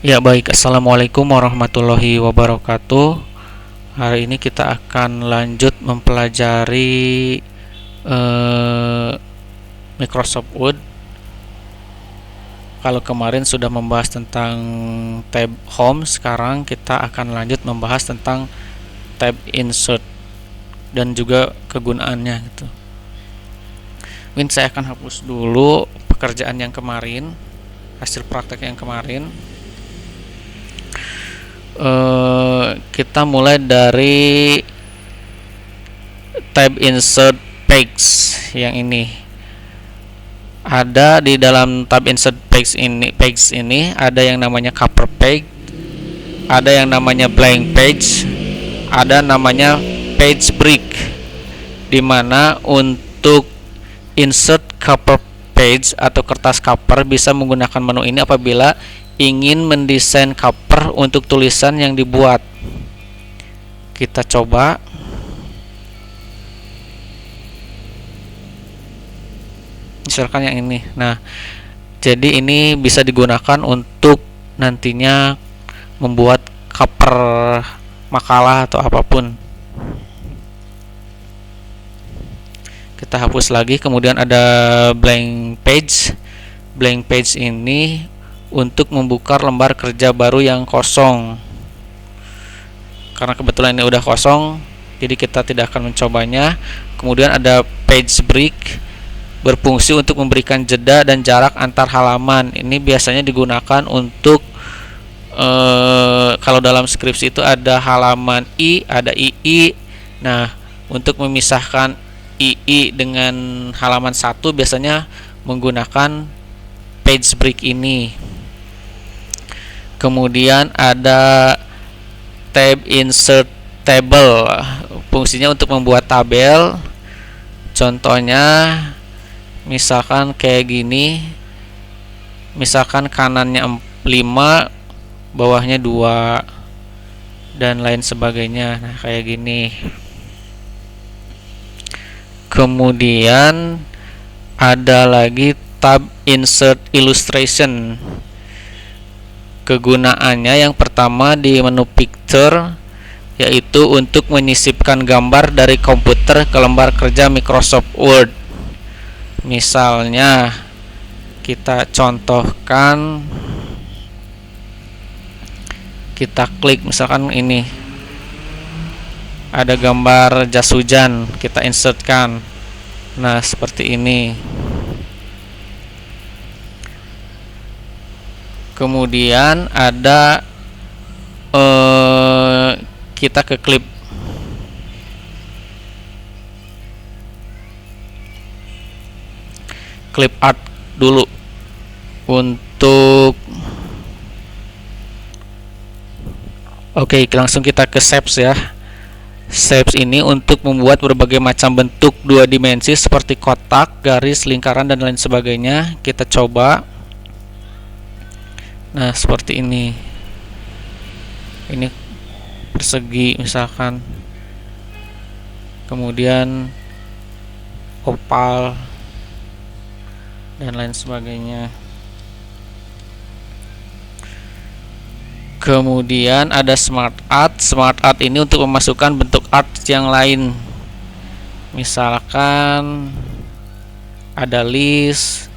Ya baik, Assalamualaikum warahmatullahi wabarakatuh. Hari ini kita akan lanjut mempelajari Microsoft Word. Kalau kemarin sudah membahas tentang tab Home, sekarang kita akan lanjut membahas tentang tab Insert dan juga kegunaannya gitu. Mungkin saya akan hapus dulu pekerjaan yang kemarin, hasil praktek yang kemarin. Kita mulai dari tab Insert Page yang ini. Ada di dalam tab Insert Page ini ada yang namanya cover page, ada yang namanya blank page, ada namanya page break, dimana untuk insert cover page atau kertas cover bisa menggunakan menu ini apabila ingin mendesain cover untuk tulisan yang dibuat. Kita coba. Misalkan yang ini. Nah, jadi ini bisa digunakan untuk nantinya membuat cover makalah atau apapun. Kita hapus lagi, kemudian ada blank page. Blank page ini untuk membuka lembar kerja baru yang kosong. Karena kebetulan ini udah kosong, jadi kita tidak akan mencobanya. Kemudian ada page break, berfungsi untuk memberikan jeda dan jarak antar halaman. Ini biasanya digunakan untuk kalau dalam skripsi itu ada halaman I, ada II. Nah, untuk memisahkan II dengan halaman 1 biasanya menggunakan page break ini. Kemudian ada tab Insert Table, fungsinya untuk membuat tabel. Contohnya misalkan kayak gini, misalkan kanannya 5, bawahnya 2 dan lain sebagainya. Nah, kayak gini. Kemudian ada lagi tab Insert Illustration. Kegunaannya yang pertama di menu picture, yaitu untuk menyisipkan gambar dari komputer ke lembar kerja Microsoft Word. Misalnya kita contohkan, kita klik misalkan ini ada gambar jas hujan, kita insertkan. Nah, seperti ini. Kemudian ada kita ke clip art dulu untuk langsung kita ke shapes ya. Shapes ini untuk membuat berbagai macam bentuk 2 dimensi seperti kotak, garis, lingkaran dan lain sebagainya. Kita coba. Nah, seperti ini. Ini persegi misalkan. Kemudian oval dan lain sebagainya. Kemudian ada Smart Art. Smart Art ini untuk memasukkan bentuk art yang lain. Misalkan ada list.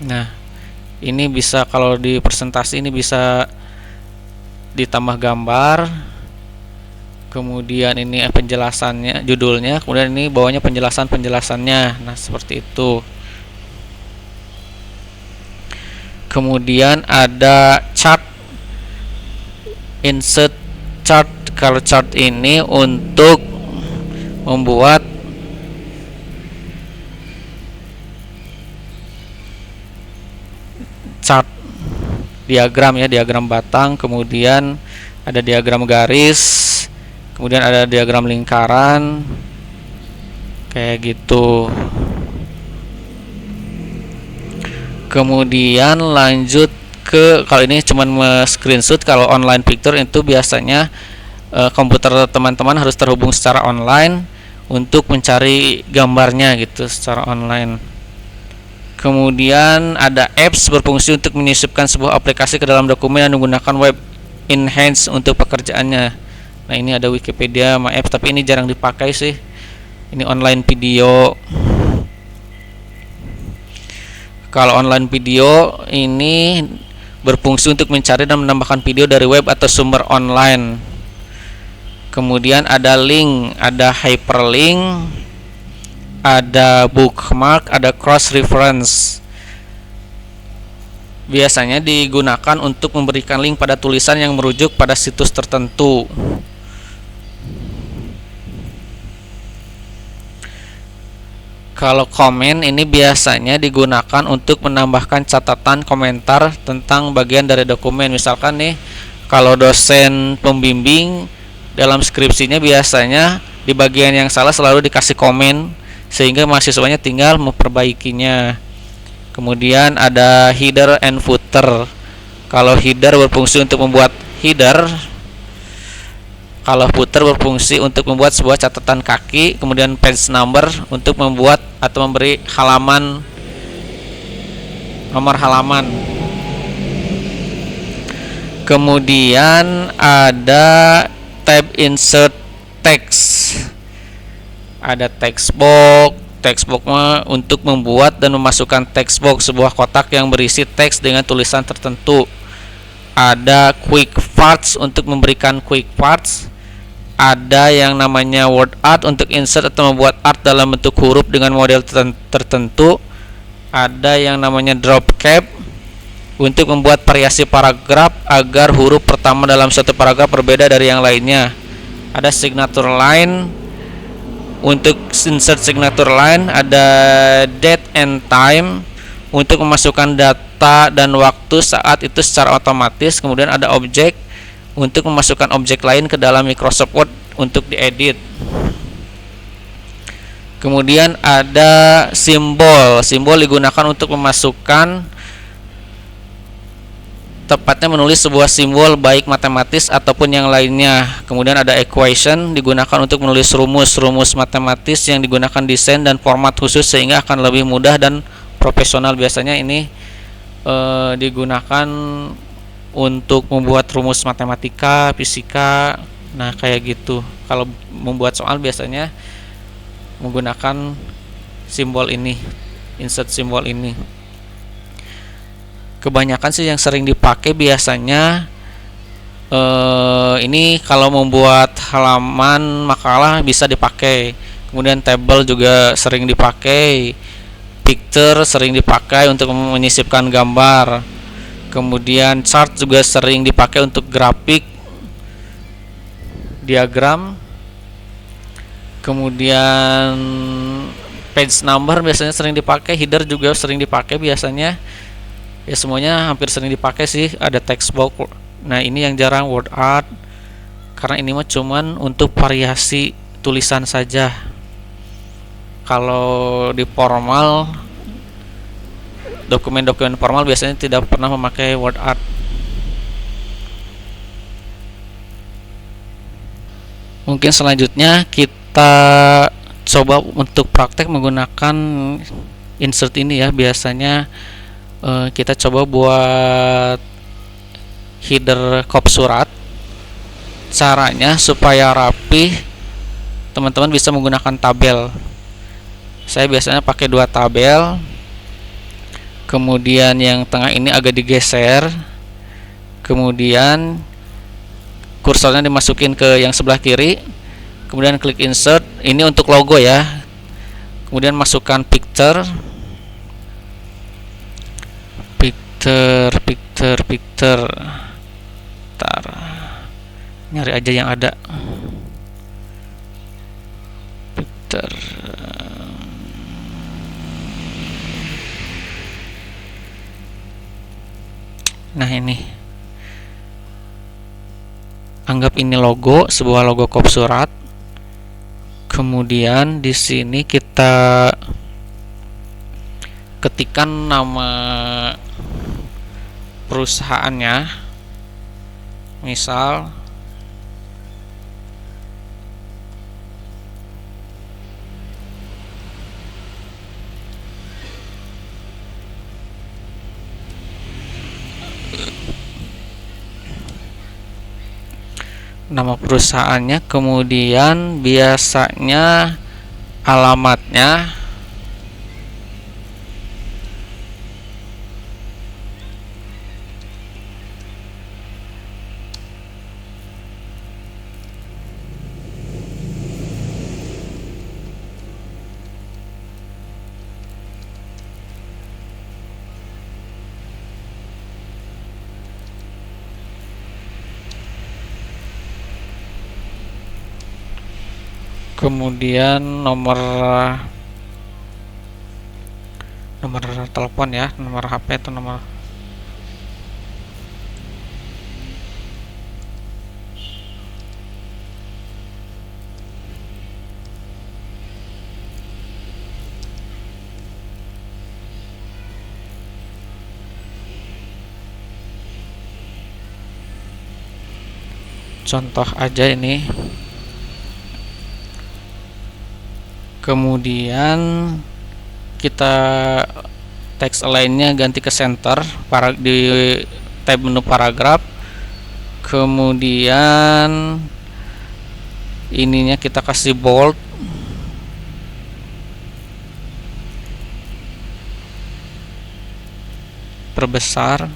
Nah, ini bisa kalau di presentasi ini bisa ditambah gambar. Kemudian ini penjelasannya, judulnya, kemudian ini bawahnya penjelasannya. Nah, seperti itu. Kemudian ada chart, insert chart. Kalau chart ini untuk membuat chart diagram ya, diagram batang, kemudian ada diagram garis, kemudian ada diagram lingkaran kayak gitu. Kemudian lanjut ke, kalau ini cuman screenshot, kalau online picture itu biasanya komputer teman-teman harus terhubung secara online untuk mencari gambarnya gitu secara online. Kemudian ada apps berfungsi untuk menyisipkan sebuah aplikasi ke dalam dokumen dan menggunakan web enhance untuk pekerjaannya. Nah, ini ada Wikipedia sama apps, tapi ini jarang dipakai sih. Ini online video. Kalau online video ini berfungsi untuk mencari dan menambahkan video dari web atau sumber online. Kemudian ada link, ada hyperlink, ada bookmark, ada cross reference. Biasanya digunakan untuk memberikan link pada tulisan yang merujuk pada situs tertentu. Kalau komen ini biasanya digunakan untuk menambahkan catatan komentar tentang bagian dari dokumen. Misalkan nih, kalau dosen pembimbing dalam skripsinya biasanya di bagian yang salah selalu dikasih komen, sehingga mahasiswanya tinggal memperbaikinya. Kemudian ada header and footer. Kalau header berfungsi untuk membuat header, kalau footer berfungsi untuk membuat sebuah catatan kaki. Kemudian page number untuk membuat atau memberi halaman, nomor halaman. Kemudian ada tab insert text. Ada text box. Text box untuk membuat dan memasukkan text box, sebuah kotak yang berisi teks dengan tulisan tertentu. Ada quick parts untuk memberikan quick parts. Ada yang namanya word art untuk insert atau membuat art dalam bentuk huruf dengan model tertentu. Ada yang namanya drop cap untuk membuat variasi paragraf agar huruf pertama dalam suatu paragraf berbeda dari yang lainnya. Ada signature line. Untuk insert signature line ada date and time untuk memasukkan data dan waktu saat itu secara otomatis. Kemudian ada objek untuk memasukkan objek lain ke dalam Microsoft Word untuk diedit. Kemudian ada simbol. Simbol digunakan untuk memasukkan, tepatnya menulis sebuah simbol baik matematis ataupun yang lainnya. Kemudian ada equation, digunakan untuk menulis rumus matematis yang digunakan desain dan format khusus sehingga akan lebih mudah dan profesional. Biasanya ini digunakan untuk membuat rumus matematika, fisika. Nah, kayak gitu. Kalau membuat soal biasanya menggunakan simbol ini, insert simbol ini. Kebanyakan sih yang sering dipakai biasanya ini kalau membuat halaman makalah bisa dipakai. Kemudian table juga sering dipakai. Picture sering dipakai untuk menyisipkan gambar. Kemudian chart juga sering dipakai untuk grafik, diagram. Kemudian page number biasanya sering dipakai. Header juga sering dipakai biasanya. Ya, semuanya hampir sering dipakai sih. Ada text box. Nah, ini yang jarang, word art, karena ini mah cuman untuk variasi tulisan saja. Kalau di formal, dokumen-dokumen formal biasanya tidak pernah memakai word art. Mungkin selanjutnya kita coba untuk praktek menggunakan insert ini ya. Biasanya kita coba buat header kop surat. Caranya supaya rapi, teman-teman bisa menggunakan tabel. Saya biasanya pakai 2 tabel. Kemudian yang tengah ini agak digeser. Kemudian kursornya dimasukin ke yang sebelah kiri. Kemudian klik insert. Ini untuk logo ya. Kemudian masukkan picture. Picture. Ntar nyari aja yang ada. Picture. Nah, ini. Anggap ini logo, sebuah logo kop surat. Kemudian di sini kita ketikkan nama perusahaannya, misal nama perusahaannya, kemudian biasanya alamatnya, kemudian nomor telepon ya, nomor HP atau nomor contoh aja ini. Kemudian kita teks align-nya ganti ke center di tab menu paragraf. Kemudian ininya kita kasih bold, perbesar.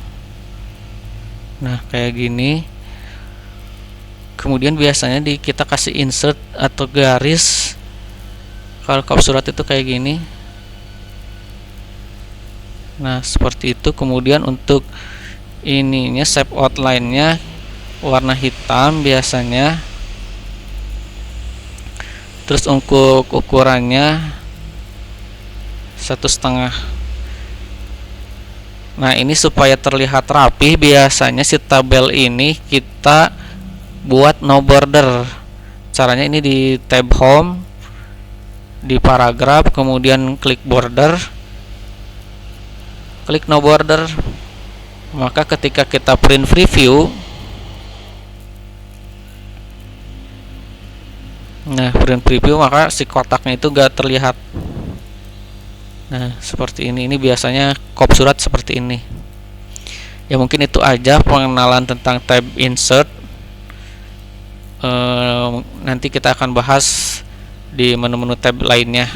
Nah, kayak gini. Kemudian biasanya kita kasih insert atau garis. Kalau kop surat itu kayak gini. Nah, seperti itu. Kemudian untuk ininya shape outline-nya warna hitam biasanya. Terus untuk ukurannya 1,5. Nah, ini supaya terlihat rapi, biasanya si tabel ini kita buat no border. Caranya ini di tab home, di paragraf, kemudian klik border, klik no border. Maka ketika kita print preview, maka si kotaknya itu gak terlihat. Nah, seperti ini. Ini biasanya kop surat seperti ini. Ya, mungkin itu aja pengenalan tentang tab insert. Nanti kita akan bahas di menu-menu tab lainnya.